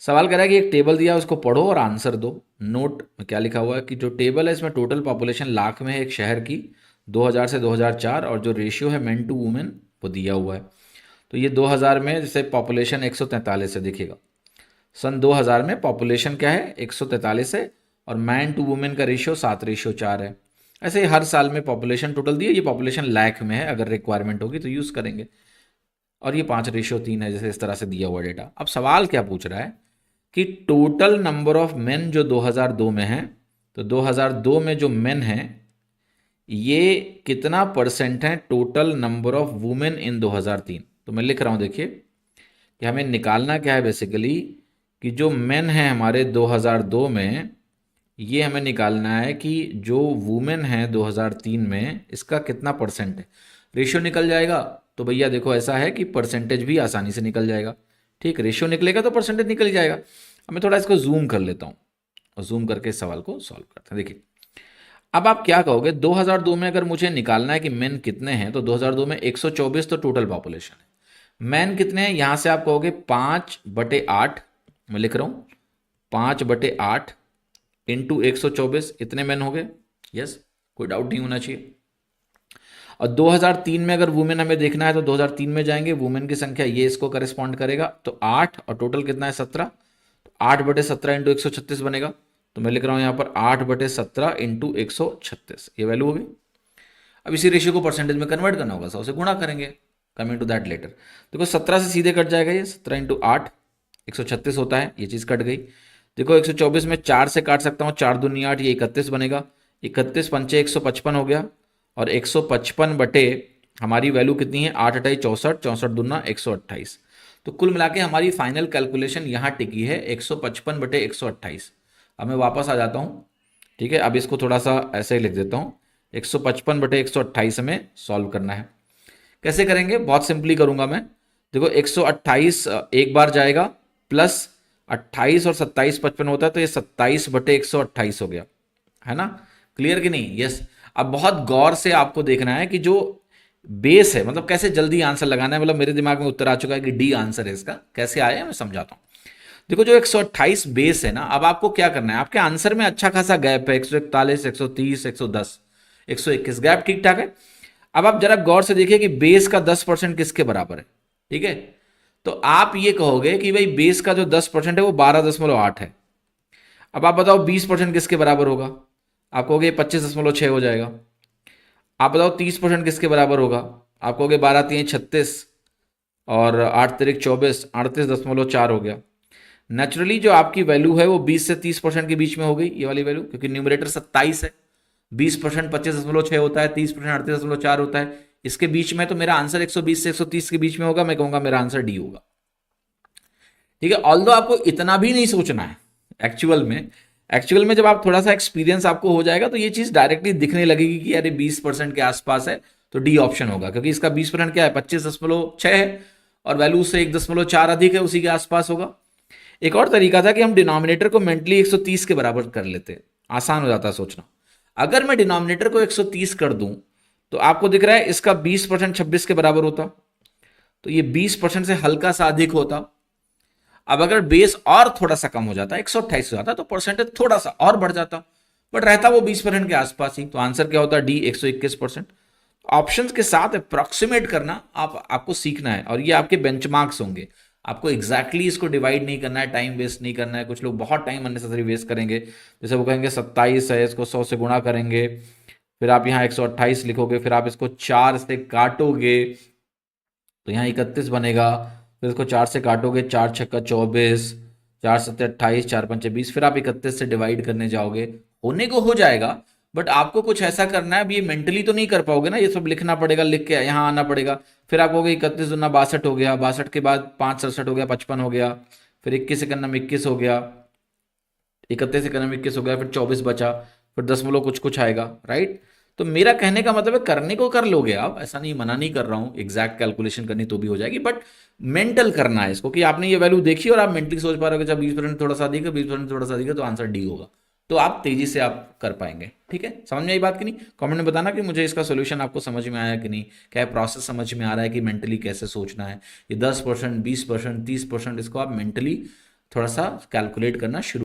सवाल कह रहा है कि एक टेबल दिया है, उसको पढ़ो और आंसर दो। नोट में क्या लिखा हुआ है कि जो टेबल है इसमें टोटल पॉपुलेशन लाख में है एक शहर की 2000 से 2004, और जो रेशियो है मेन टू वुमेन वो दिया हुआ है। तो ये 2000 में जैसे पॉपुलेशन 143 है, देखिएगा सन 2000 में पॉपुलेशन क्या है 143 है, और मैन टू वुमेन का रेशियो 7:4 है। ऐसे ही हर साल में पॉपुलेशन टोटल दी है, ये पॉपुलेशन लाख में है, अगर रिक्वायरमेंट होगी तो यूज़ करेंगे। और ये 5:3 है, जैसे इस तरह से दिया हुआ डेटा। अब सवाल क्या पूछ रहा है कि टोटल नंबर ऑफ मेन जो 2002 में है, तो 2002 में जो मेन है ये कितना परसेंट है total number of women in 2003। तो मैं लिख रहा हूँ, देखिए कि हमें निकालना क्या है बेसिकली, कि जो मेन है हमारे 2002 में, ये हमें निकालना है कि जो वुमेन है 2003 में इसका कितना परसेंट है। रेशियो निकल जाएगा तो भैया देखो ऐसा है कि परसेंटेज भी आसानी से निकल जाएगा। ठीक, रेशियो निकलेगा तो परसेंटेज निकल जाएगा। अब मैं थोड़ा इसको जूम कर लेता हूँ और जूम करके इस सवाल को सॉल्व करते हैं। देखिए अब आप क्या कहोगे, 2002 में अगर मुझे निकालना है कि मेन कितने हैं, तो 2002 में 124 तो टोटल पॉपुलेशन है। मैन कितने हैं, यहां से आप कहोगे 5/8, मैं लिख रहा हूं 5/8 इंटू 124, इतने मैन हो गए। यस, कोई डाउट नहीं होना चाहिए। और 2003 में अगर वुमेन हमें देखना है तो 2003 में जाएंगे, वुमेन की संख्या ये इसको करेस्पॉन्ड करेगा, तो 8, और टोटल कितना है 17, तो 8/17 इंटू 136 बनेगा। तो मैं लिख रहा हूं यहां पर 8/17 इंटू 136, ये वैल्यू होगी। अब इसी रेशियो को परसेंटेज में कन्वर्ट करना होगा, 100 से गुणा करेंगे। Coming to that letter. देखो 17 से सीधे कट जाएगा, ये 17 इंटू 8 136 होता है, ये चीज़ कट गई। देखो 124 में 4 से काट सकता हूँ, 4 दूनी 8, ये 31 बनेगा। 31 पंचे 155 हो गया, और 155 बटे हमारी वैल्यू कितनी है 8 अठाई 64, 64 दूना 128। तो कुल मिला के हमारी फाइनल कैलकुलेशन यहाँ टिकी है 155/128। अब मैं वापस आ जाता हूँ, ठीक है। अब इसको थोड़ा सा ऐसे ही लिख देता हूँ, 155/128 में सॉल्व करना है। कैसे करेंगे, बहुत सिंपली करूंगा मैं। देखो 128 एक बार जाएगा, प्लस 28 और 27 55 होता है, तो ये 27/128 हो गया, है ना। क्लियर कि नहीं, यस। अब बहुत गौर से आपको देखना है कि जो बेस है, मतलब कैसे जल्दी आंसर लगाना है। मतलब मेरे दिमाग में उत्तर आ चुका है कि डी आंसर है इसका, कैसे आया मैं समझाता हूँ। देखो जो 128 बेस है ना, अब आपको क्या करना है, आपके आंसर में अच्छा खासा गैप है, 141 130 110 121, गैप ठीक ठाक है। अब आप जरा गौर से देखिए कि बेस का 10% किसके बराबर है, ठीक है। तो आप ये कहोगे कि भाई बेस का जो 10% है वो 12.8 है। अब आप बताओ 20% किसके बराबर होगा, आप कहोगे 25.6 हो जाएगा। आप बताओ 30% किसके बराबर होगा, आप कहोगे 12×3 = 36, और 8×3 = 24, 38.4 हो गया। नेचुरली जो आपकी वैल्यू है वो 20 से 30% के बीच में हो गई, ये वाली वैल्यू, क्योंकि न्यूमरेटर 27 है। 20% 25.6 होता है, 30% 38.4 होता है, इसके बीच में तो मेरा आंसर 120 से 130 के बीच में होगा। मैं कहूंगा मेरा आंसर डी होगा, ठीक है। ऑल्दो आपको इतना भी नहीं सोचना है एक्चुअल में जब आप थोड़ा सा एक्सपीरियंस आपको हो जाएगा तो ये चीज डायरेक्टली दिखने लगेगी कि अरे 20% के आसपास है, तो डी ऑप्शन होगा, क्योंकि इसका 20% क्या है 25.6 है, और वैल्यू से 1.4 अधिक है, उसी के आसपास होगा। एक और तरीका था कि हम डिनोमिनेटर को मेंटली 130 के बराबर कर लेते, आसान हो जाता सोचना। अगर मैं डिनोमिनेटर को 130 कर दूं तो आपको दिख रहा है इसका 20% 26 के बराबर होता, तो ये 20% से हल्का सा अधिक होता। अब अगर बेस और थोड़ा सा कम हो जाता 128 हो जाता, तो परसेंटेज थोड़ा सा और बढ़ जाता, बट रहता वो 20% के आसपास ही। तो आंसर क्या होता डी 121%। ऑप्शंस के साथ अप्रोक्सीमेट करना आपको सीखना है, और ये आपके बेंचमार्क्स होंगे। आपको एग्जैक्टली इसको डिवाइड नहीं करना है, टाइम वेस्ट नहीं करना है। कुछ लोग बहुत टाइम अननेसेसरी वेस्ट करेंगे, जैसे वो कहेंगे 27 है, इसको 100 से गुणा करेंगे, फिर आप यहाँ 128 लिखोगे, फिर आप इसको 4 से काटोगे तो यहाँ 31 बनेगा, फिर इसको 4 से काटोगे, 4×6 = 24, 4×7 = 28, 4×5 = 20, फिर आप 31 से डिवाइड करने जाओगे, होने को हो जाएगा। बट आपको कुछ ऐसा करना है, अब ये मेंटली तो नहीं कर पाओगे ना, ये सब लिखना पड़ेगा, लिख के यहाँ आना पड़ेगा। फिर आप कहोगे 31 दूना 62 हो गया, 62 के बाद 5×67 हो गया, 55 हो गया, फिर 21 एकम 21 हो गया, 31 एकम 21 हो गया, फिर 24 बचा, फिर दशमलव कुछ कुछ आएगा, राइट। तो मेरा कहने का मतलब है करने को कर लोगे आप, ऐसा नहीं, मना नहीं कर रहा हूँ, एग्जैक्ट कैलकुलेशन करनी तो भी हो जाएगी, बट मेंटल करना है इसको, कि आपने ये वैल्यू देखी और आप मेंटली सोच पा रहे हो कि जब 20% थोड़ा सा अधिक है, 20% थोड़ा सा अधिक है, तो आंसर डी होगा। तो आप तेजी से आप कर पाएंगे, ठीक है। समझ में आई बात कि नहीं, कमेंट में बताना कि मुझे इसका सोल्यूशन आपको समझ में आया कि नहीं, क्या प्रोसेस समझ में आ रहा है कि मेंटली कैसे सोचना है। ये 10%, 20%, 30%, इसको आप मेंटली थोड़ा सा कैलकुलेट करना शुरू